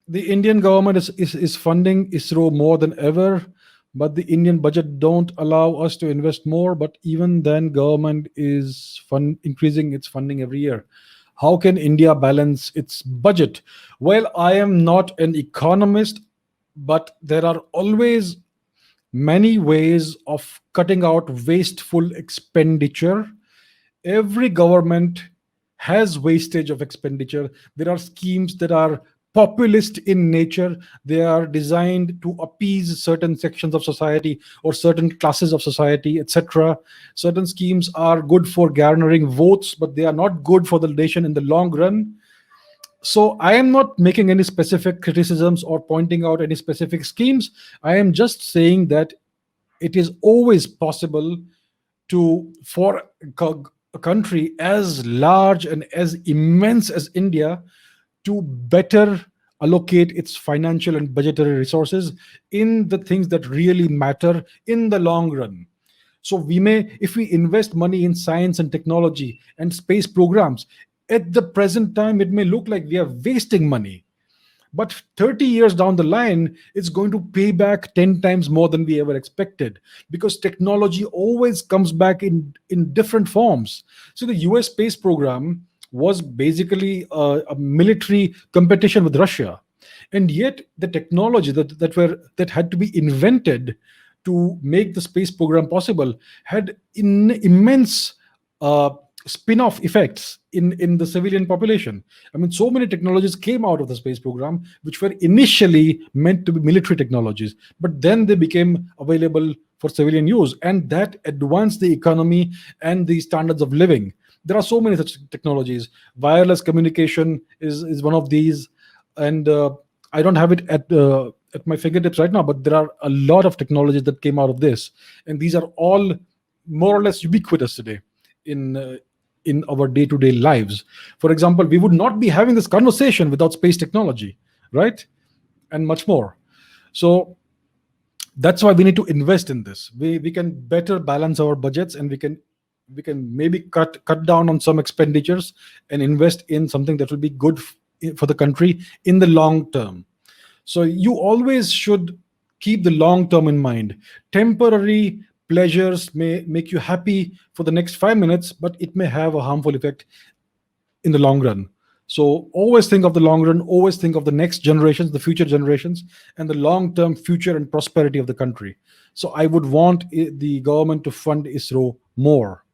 the Indian government is funding ISRO more than ever, but the Indian budget don't allow us to invest more. But even then, government is increasing its funding every year. How can India balance its budget? Well, I am not an economist, but there are always many ways of cutting out wasteful expenditure. Every government has wastage of expenditure. There are schemes that are populist in nature. They are designed to appease certain sections of society or certain classes of society, etc. Certain schemes are good for garnering votes, but they are not good for the nation in the long run. So I am not making any specific criticisms or pointing out any specific schemes. I am just saying that it is always possible to, for a country as large and as immense as India, to better allocate its financial and budgetary resources in the things that really matter in the long run. So we may, if we invest money in science and technology and space programs, at the present time, it may look like we are wasting money. But 30 years down the line, it's going to pay back 10 times more than we ever expected, because technology always comes back in different forms. So the US space program was basically a military competition with Russia. And yet the technology that had to be invented to make the space program possible had immense spin-off effects in the civilian population. I mean, so many technologies came out of the space program which were initially meant to be military technologies, but then they became available for civilian use, and that advanced the economy and the standards of living. There are so many such technologies. Wireless communication is one of these, and I don't have it at my fingertips right now, but there are a lot of technologies that came out of this, and these are all more or less ubiquitous today in our day-to-day lives. For example, we would not be having this conversation without space technology, right? And much more. So that's why we need to invest in this. We can better balance our budgets, and we can maybe cut down on some expenditures and invest in something that will be good for the country in the long term. So you always should keep the long term in mind. Temporary pleasures may make you happy for the next 5 minutes, but it may have a harmful effect in the long run. So always think of the long run, always think of the next generations, the future generations, and the long-term future and prosperity of the country. So I would want the government to fund ISRO more.